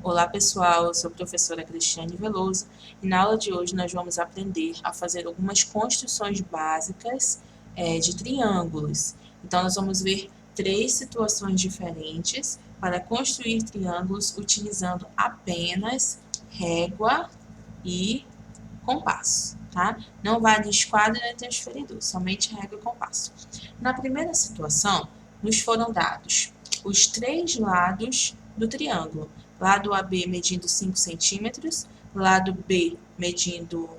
Olá pessoal, eu sou a professora Cristiane Veloso e na aula de hoje nós vamos aprender a fazer algumas construções básicas de triângulos. Então nós vamos ver 3 situações diferentes para construir triângulos utilizando apenas régua e compasso, tá? Não vale esquadra nem transferidor, somente régua e compasso. Na primeira situação, nos foram dados os 3 lados do triângulo. Lado AB medindo 5 centímetros, lado BC medindo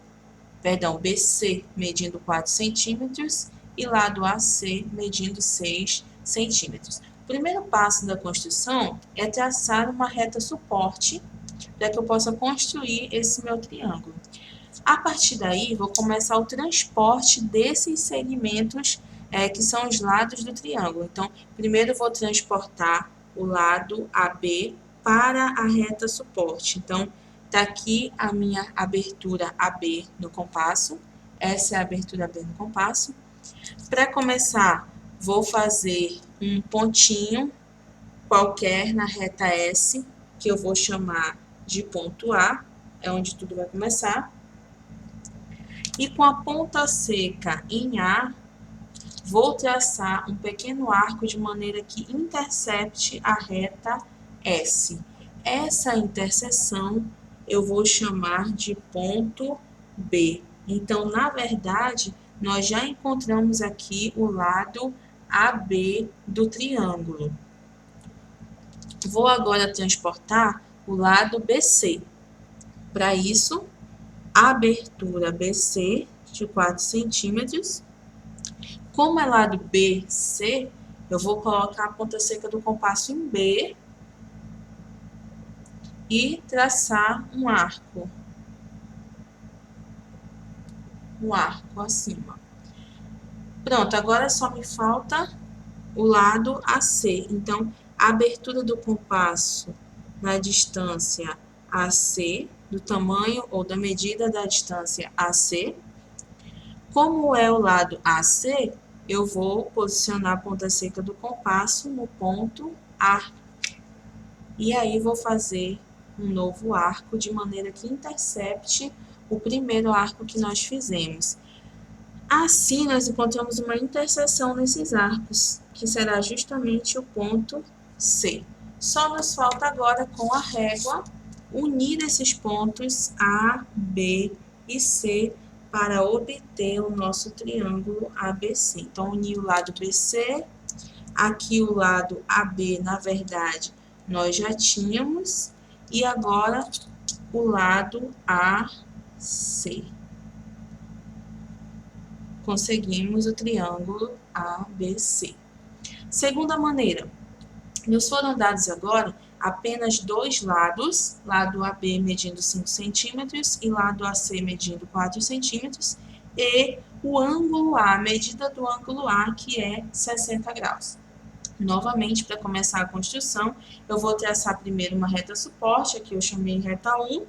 4 centímetros e lado AC medindo 6 centímetros. O primeiro passo da construção é traçar uma reta suporte para que eu possa construir esse meu triângulo. A partir daí, vou começar o transporte desses segmentos que são os lados do triângulo. Então, primeiro vou transportar o lado AB para a reta suporte. Então, está aqui a minha abertura AB no compasso. Essa é a abertura AB no compasso. Para começar, vou fazer um pontinho qualquer na reta S, que eu vou chamar de ponto A, é onde tudo vai começar. E com a ponta seca em A, vou traçar um pequeno arco de maneira que intercepte a reta S. Essa interseção eu vou chamar de ponto B. Então, na verdade, nós já encontramos aqui o lado AB do triângulo. Vou agora transportar o lado BC. Para isso, abertura BC de 4 centímetros. Como é lado BC, eu vou colocar a ponta seca do compasso em B e traçar um arco acima. Pronto, agora só me falta o lado AC. Então, a abertura do compasso na distância AC, do tamanho ou da medida da distância AC. Como é o lado AC, eu vou posicionar a ponta seca do compasso no ponto A. E aí vou fazer um novo arco de maneira que intercepte o primeiro arco que nós fizemos. Assim, nós encontramos uma interseção nesses arcos, que será justamente o ponto C. Só nos falta agora, com a régua, unir esses pontos A, B e C para obter o nosso triângulo ABC. Então, unir o lado BC, aqui o lado AB, na verdade, nós já tínhamos, e agora o lado AC. Conseguimos o triângulo ABC. Segunda maneira, nos foram dados agora apenas 2 lados, lado AB medindo 5 centímetros e lado AC medindo 4 centímetros, e o ângulo A, a medida do ângulo A, que é 60 graus. Novamente, para começar a construção, eu vou traçar primeiro uma reta suporte, aqui eu chamei reta 1,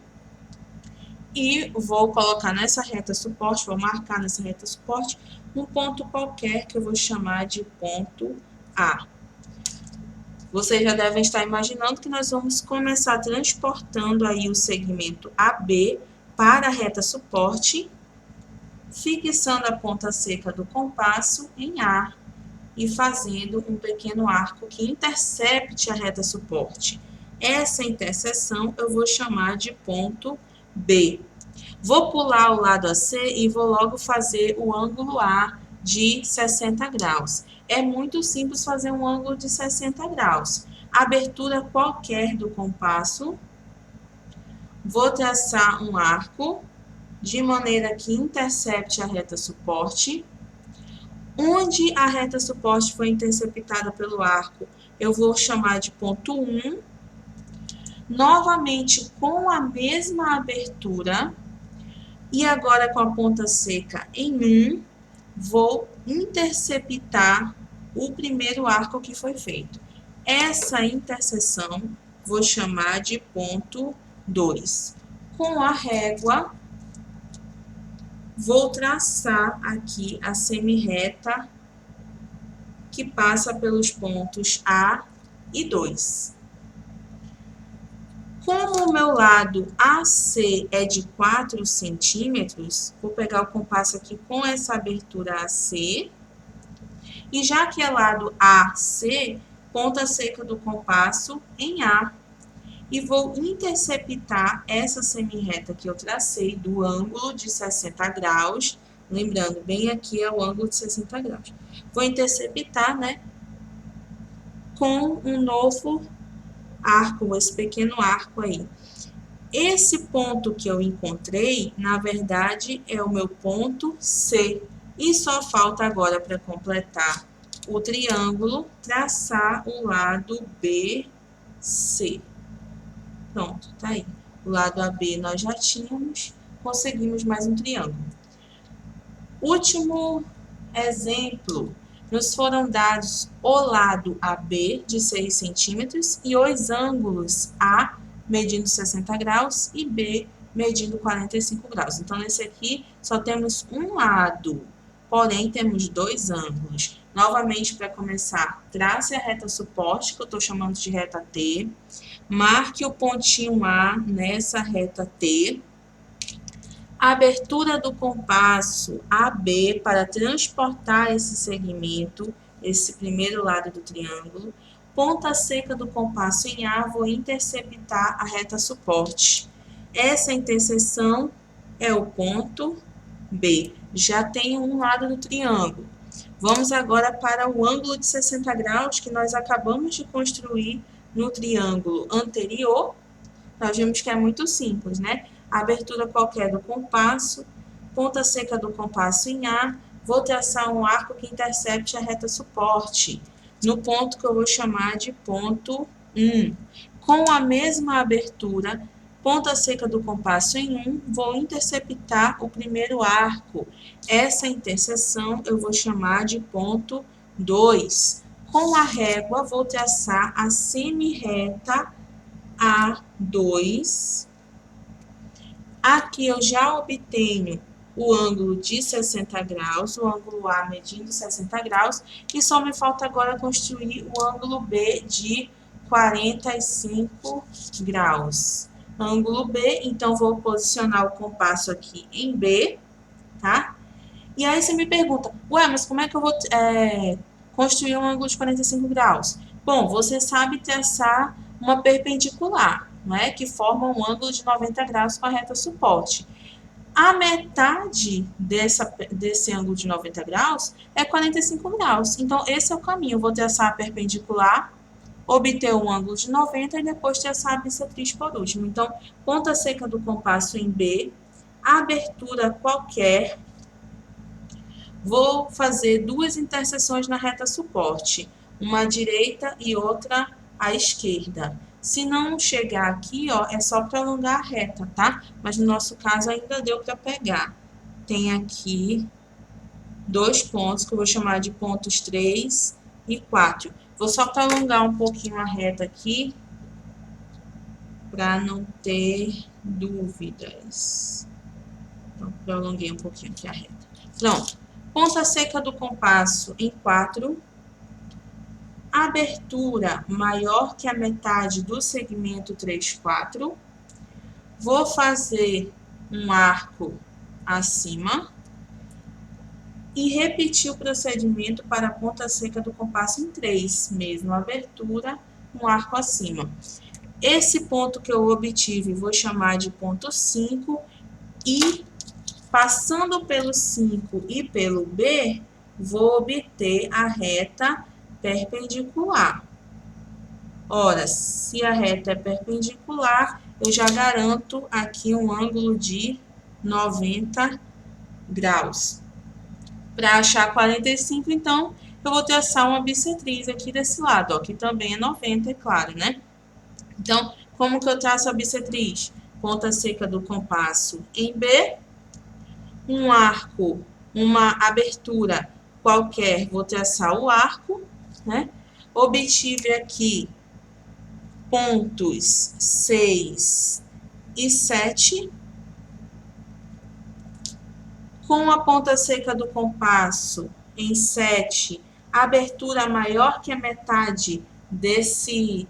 e vou colocar nessa reta suporte, vou marcar nessa reta suporte, um ponto qualquer que eu vou chamar de ponto A. Vocês já devem estar imaginando que nós vamos começar transportando aí o segmento AB para a reta suporte, fixando a ponta seca do compasso em A e fazendo um pequeno arco que intercepte a reta suporte. Essa interseção eu vou chamar de ponto B. Vou pular o lado AC e vou logo fazer o ângulo A de 60 graus. É muito simples fazer um ângulo de 60 graus. Abertura qualquer do compasso. Vou traçar um arco de maneira que intercepte a reta suporte. Onde a reta suporte foi interceptada pelo arco, eu vou chamar de ponto 1. Novamente, com a mesma abertura, e agora com a ponta seca em 1, vou interceptar o primeiro arco que foi feito. Essa interseção vou chamar de ponto 2. Com a régua, vou traçar aqui a semirreta que passa pelos pontos A e 2. Como meu lado AC é de 4 centímetros, vou pegar o compasso aqui com essa abertura AC. E já que é lado AC, ponta seca do compasso em A. E vou interceptar essa semirreta que eu tracei do ângulo de 60 graus. Lembrando, bem aqui é o ângulo de 60 graus. Vou interceptar, né, com um novo arco, esse pequeno arco aí. Esse ponto que eu encontrei, na verdade, é o meu ponto C. E só falta agora, para completar o triângulo, traçar o lado BC. Pronto, tá aí. O lado AB nós já tínhamos, conseguimos mais um triângulo. Último exemplo, nos foram dados o lado AB de 6 centímetros e os ângulos A medindo 60 graus e B medindo 45 graus. Então, nesse aqui só temos um lado, porém temos dois ângulos. Novamente, para começar, trace a reta suporte, que eu estou chamando de reta T. Marque o pontinho A nessa reta T. A abertura do compasso AB para transportar esse segmento, esse primeiro lado do triângulo. Ponta seca do compasso em A, vou interceptar a reta suporte. Essa interseção é o ponto B. Já tenho um lado do triângulo. Vamos agora para o ângulo de 60 graus que nós acabamos de construir no triângulo anterior. Nós vimos que é muito simples, né? Abertura qualquer do compasso, ponta seca do compasso em A, vou traçar um arco que intercepte a reta suporte, no ponto que eu vou chamar de ponto 1. Com a mesma abertura, ponta seca do compasso em 1, vou interceptar o primeiro arco. Essa interseção eu vou chamar de ponto 2. Com a régua, vou traçar a semirreta A2. Aqui eu já obtenho o ângulo de 60 graus, o ângulo A medindo 60 graus, e só me falta agora construir o ângulo B de 45 graus. Ângulo B, então vou posicionar o compasso aqui em B, tá? E aí você me pergunta, ué, mas como é que eu vou construir um ângulo de 45 graus? Bom, você sabe traçar uma perpendicular, né, que forma um ângulo de 90 graus com a reta suporte. A metade desse ângulo de 90 graus é 45 graus. Então, esse é o caminho. Eu vou traçar a perpendicular, obter um ângulo de 90 e depois traçar a bissetriz por último. Então, ponta seca do compasso em B, abertura qualquer. Vou fazer duas interseções na reta suporte, uma à direita e outra à esquerda. Se não chegar aqui, ó, é só prolongar a reta, tá? Mas no nosso caso ainda deu para pegar. Tem aqui dois pontos que eu vou chamar de pontos 3 e 4. Vou só prolongar um pouquinho a reta aqui para não ter dúvidas. Então, prolonguei um pouquinho aqui a reta. Pronto. Ponta seca do compasso em 4. Abertura maior que a metade do segmento 3, 4. Vou fazer um arco acima. E repetir o procedimento para a ponta seca do compasso em 3. Mesma abertura, um arco acima. Esse ponto que eu obtive, vou chamar de ponto 5. E passando pelo 5 e pelo B, vou obter a reta perpendicular. Ora, se a reta é perpendicular, eu já garanto aqui um ângulo de 90 graus. Para achar 45, então, eu vou traçar uma bissetriz aqui desse lado, ó, que também é 90, é claro, né? Então, como que eu traço a bissetriz? Ponta seca do compasso em B, um arco, uma abertura qualquer, vou traçar o arco, né? Obtive aqui pontos 6 e 7. Com a ponta seca do compasso em 7, abertura maior que a metade desse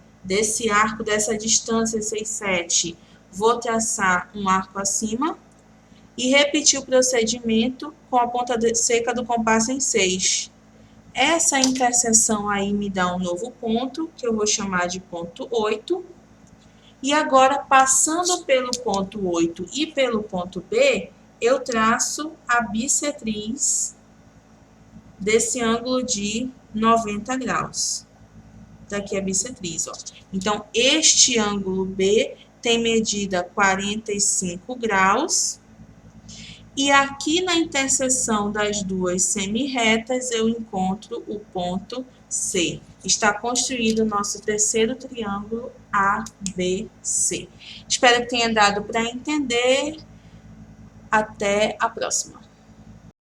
arco, dessa distância 6, 7, vou traçar um arco acima e repetir o procedimento com a ponta seca do compasso em 6. Essa interseção aí me dá um novo ponto, que eu vou chamar de ponto 8. E agora, passando pelo ponto 8 e pelo ponto B, eu traço a bissetriz desse ângulo de 90 graus. Daqui a bissetriz, ó. Então, este ângulo B tem medida 45 graus. E aqui na interseção das duas semirretas, eu encontro o ponto C. Está construído o nosso terceiro triângulo ABC. Espero que tenha dado para entender. Até a próxima.